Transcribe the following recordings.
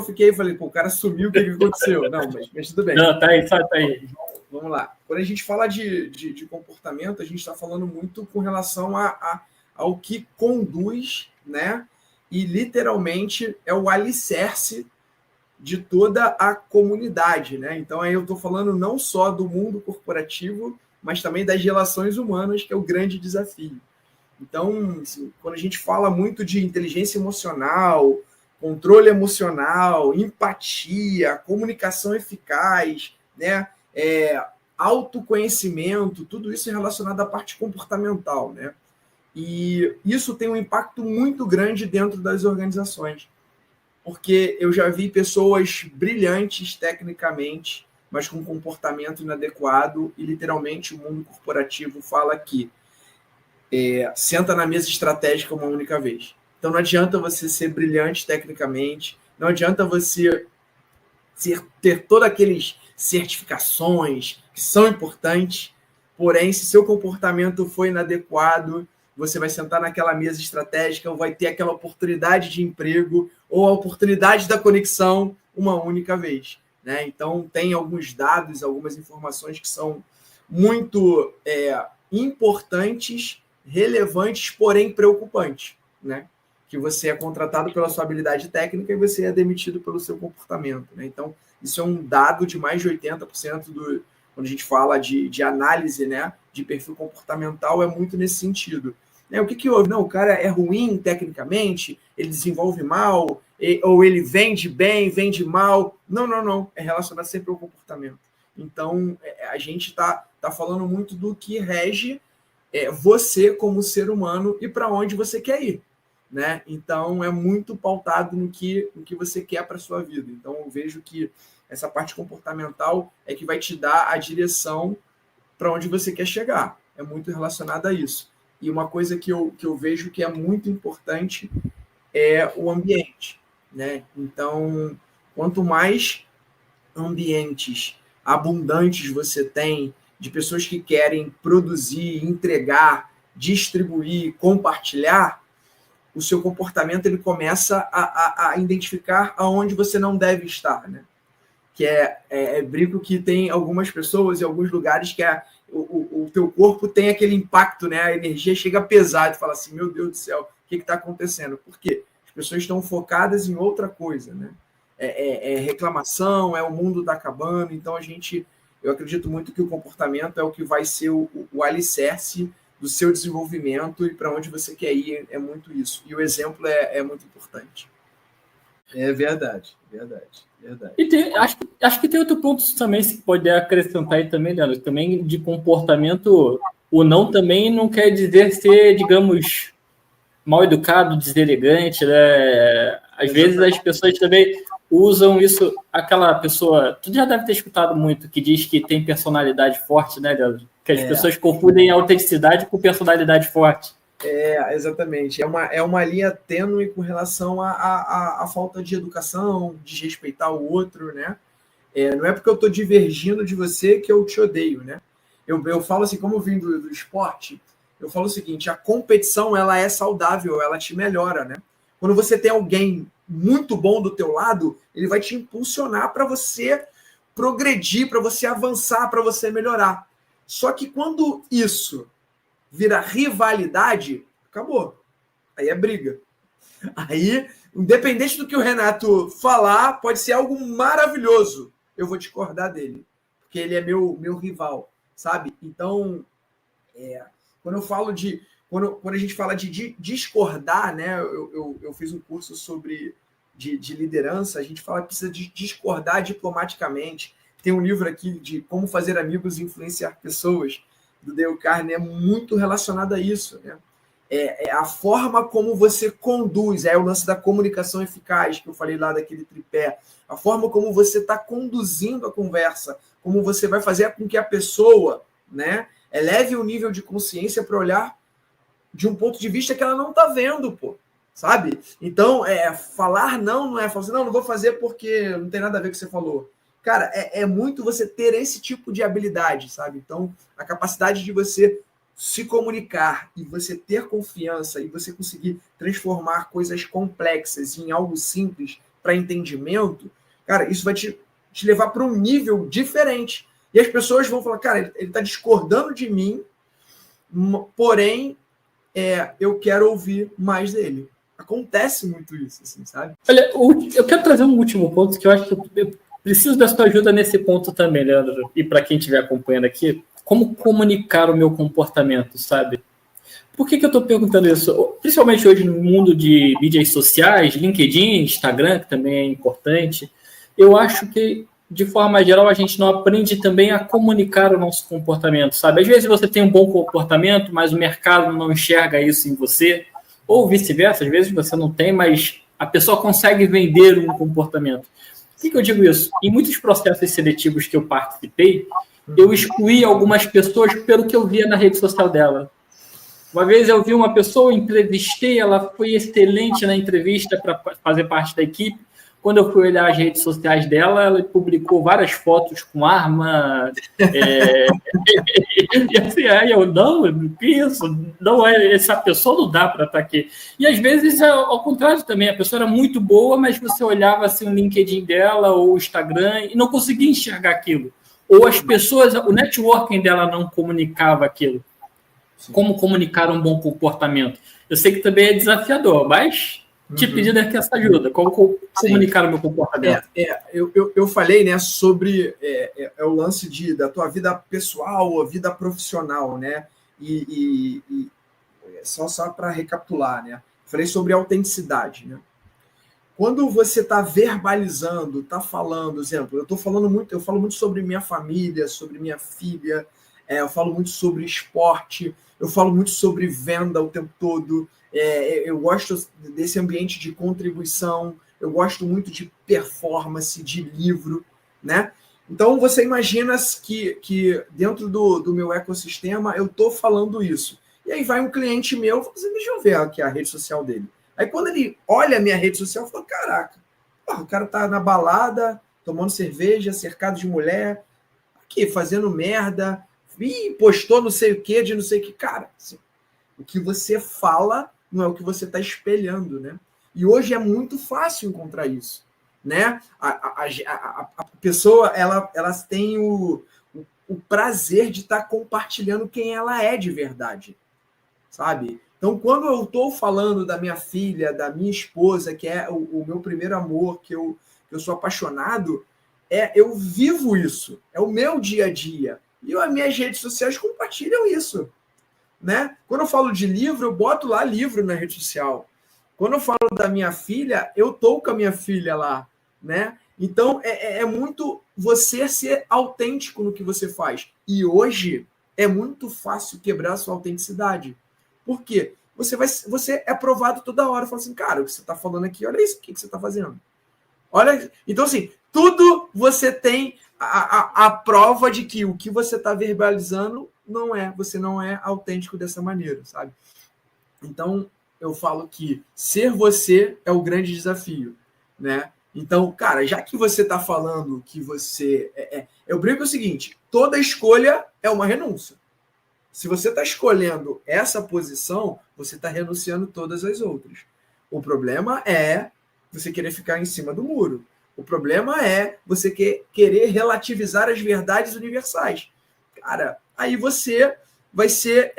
eu falei, pô, o cara sumiu, o que aconteceu? Não, mas tudo bem. Não, tá aí, tá aí. Vamos lá. Quando a gente fala de comportamento, a gente está falando muito com relação ao que conduz, né? E literalmente é o alicerce de toda a comunidade, né? Então aí eu estou falando não só do mundo corporativo, mas também das relações humanas, que é o grande desafio. Então, assim, quando a gente fala muito de inteligência emocional, controle emocional, empatia, comunicação eficaz, né? Autoconhecimento, tudo isso é relacionado à parte comportamental, né? E isso tem um impacto muito grande dentro das organizações, porque eu já vi pessoas brilhantes tecnicamente, mas com comportamento inadequado, e literalmente o mundo corporativo fala que senta na mesa estratégica uma única vez. Então não adianta você ser brilhante tecnicamente, não adianta você ter todas aquelas certificações que são importantes, porém, se seu comportamento for inadequado, você vai sentar naquela mesa estratégica ou vai ter aquela oportunidade de emprego ou a oportunidade da conexão uma única vez, né? Então, tem alguns dados, algumas informações que são muito importantes, relevantes, porém preocupantes, né? Que você é contratado pela sua habilidade técnica e você é demitido pelo seu comportamento, né? Então, isso é um dado de mais de 80% quando a gente fala de análise, né, de perfil comportamental, é muito nesse sentido. O que houve? Não, o cara é ruim tecnicamente, ele desenvolve mal, ou ele vende bem, vende mal. Não. É relacionado sempre ao comportamento. Então, a gente está falando muito do que rege você como ser humano e para onde você quer ir, né? Então, é muito pautado no que você quer para a sua vida. Então, eu vejo que essa parte comportamental é que vai te dar a direção para onde você quer chegar. É muito relacionado a isso. E uma coisa que eu vejo que é muito importante é o ambiente, né? Então, quanto mais ambientes abundantes você tem, de pessoas que querem produzir, entregar, distribuir, compartilhar, o seu comportamento ele começa a identificar aonde você não deve estar, né? Que brinco que tem algumas pessoas em alguns lugares que o teu corpo tem aquele impacto, né? A energia chega a pesar e fala assim, meu Deus do céu, o que está acontecendo? Por quê? As pessoas estão focadas em outra coisa, né? Reclamação, o mundo está acabando, então eu acredito muito que o comportamento é o que vai ser o alicerce do seu desenvolvimento e para onde você quer ir, é muito isso. E o exemplo é muito importante. É verdade. E acho que tem outro ponto também, se puder acrescentar aí também, Leandro, também de comportamento, o não também não quer dizer ser, digamos, mal educado, deselegante, né? Às vezes as pessoas também usam isso, aquela pessoa, tu já deve ter escutado muito, que diz que tem personalidade forte, né, Leandro? Que as pessoas confundem autenticidade com personalidade forte. Exatamente. É uma linha tênue com relação à falta de educação, de respeitar o outro, né? Não é porque eu estou divergindo de você que eu te odeio, né? Eu falo assim, como eu vim do esporte, eu falo o seguinte, a competição, ela é saudável, ela te melhora, né? Quando você tem alguém muito bom do teu lado, ele vai te impulsionar para você progredir, para você avançar, para você melhorar. Só que quando isso vira rivalidade, acabou. Aí é briga. Aí, independente do que o Renato falar, pode ser algo maravilhoso. Eu vou discordar dele, porque ele é meu rival, sabe? Então, quando eu falo quando a gente fala de discordar, né? Eu fiz um curso sobre de liderança, a gente fala que precisa de discordar diplomaticamente. Tem um livro aqui de Como Fazer Amigos e Influenciar Pessoas, do Dale Carnegie, é muito relacionado a isso, né? A forma como você conduz, o lance da comunicação eficaz, que eu falei lá daquele tripé, a forma como você está conduzindo a conversa, como você vai fazer com que a pessoa, né, eleve o nível de consciência para olhar de um ponto de vista que ela não está vendo, pô, sabe? Então, falar não é falar assim, não vou fazer porque não tem nada a ver com o que você falou. Cara, é muito você ter esse tipo de habilidade, sabe? Então, a capacidade de você se comunicar e você ter confiança e você conseguir transformar coisas complexas em algo simples, para entendimento, cara, isso vai te levar para um nível diferente. E as pessoas vão falar, cara, ele está discordando de mim, porém, eu quero ouvir mais dele. Acontece muito isso, assim, sabe? Olha, eu quero trazer um último ponto, que eu acho que eu preciso da sua ajuda nesse ponto também, Leandro, e para quem estiver acompanhando aqui, como comunicar o meu comportamento, sabe? Por que eu estou perguntando isso? Principalmente hoje no mundo de mídias sociais, LinkedIn, Instagram, que também é importante, eu acho que, de forma geral, a gente não aprende também a comunicar o nosso comportamento, sabe? Às vezes você tem um bom comportamento, mas o mercado não enxerga isso em você, ou vice-versa, às vezes você não tem, mas a pessoa consegue vender um comportamento. Por que eu digo isso? Em muitos processos seletivos que eu participei, eu excluí algumas pessoas pelo que eu via na rede social dela. Uma vez eu vi uma pessoa, entrevistei, ela foi excelente na entrevista para fazer parte da equipe. Quando eu fui olhar as redes sociais dela, ela publicou várias fotos com arma. E assim, eu, não, que isso? Não é, essa pessoa não dá para estar aqui. E às vezes, ao contrário também, a pessoa era muito boa, mas você olhava assim, o LinkedIn dela ou o Instagram e não conseguia enxergar aquilo. Ou as pessoas, o networking dela não comunicava aquilo. Como comunicar um bom comportamento? Eu sei que também é desafiador, mas te pedindo aqui essa ajuda. Como comunicar o meu comportamento? Eu falei, né, sobre o lance da tua vida pessoal, a vida profissional, né? E só para recapitular, né? Falei sobre autenticidade, né? Quando você está verbalizando, está falando, exemplo, eu falo muito sobre minha família, sobre minha filha, eu falo muito sobre esporte, eu falo muito sobre venda o tempo todo, eu gosto desse ambiente de contribuição, eu gosto muito de performance, de livro, né? Então, você imagina que dentro do meu ecossistema eu estou falando isso. E aí vai um cliente meu e fala assim, deixa eu ver aqui a rede social dele. Aí quando ele olha a minha rede social, fala, caraca, o cara tá na balada, tomando cerveja, cercado de mulher, aqui, fazendo merda, postou não sei o que, de não sei o que. Cara, assim, o que você fala não é o que você está espelhando, né? E hoje é muito fácil encontrar isso, né? A pessoa, elas têm o prazer de estar compartilhando quem ela é de verdade, sabe? Então, quando eu estou falando da minha filha, da minha esposa, que é o meu primeiro amor, que eu sou apaixonado, eu vivo isso, é o meu dia a dia. E as minhas redes sociais compartilham isso, né? Quando eu falo de livro, eu boto lá livro na rede social. Quando eu falo da minha filha, eu estou com a minha filha lá, né? Então, é muito você ser autêntico no que você faz. E hoje é muito fácil quebrar a sua autenticidade. Por quê? Você é provado toda hora. Fala assim, cara, o que você está falando aqui, olha isso aqui que você está fazendo. Olha, então, assim, tudo você tem a prova de que o que você está verbalizando você não é autêntico dessa maneira, sabe? Então, eu falo que ser você é o grande desafio, né? Então, cara, já que você está falando que você... eu brinco o seguinte, toda escolha é uma renúncia. Se você está escolhendo essa posição, você está renunciando todas as outras. O problema é você querer ficar em cima do muro. O problema é você querer relativizar as verdades universais. Cara, aí você vai ser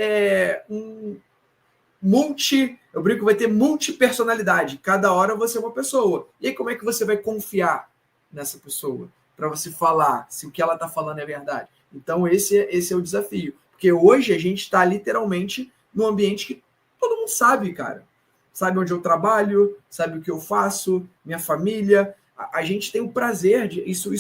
eu brinco, vai ter multipersonalidade. Cada hora você é uma pessoa. E aí como é que você vai confiar nessa pessoa? Para você falar se o que ela está falando é verdade. Então esse é o desafio. Porque hoje a gente está literalmente num ambiente que todo mundo sabe, cara. Sabe onde eu trabalho, sabe o que eu faço, minha família. A gente tem o prazer de... Isso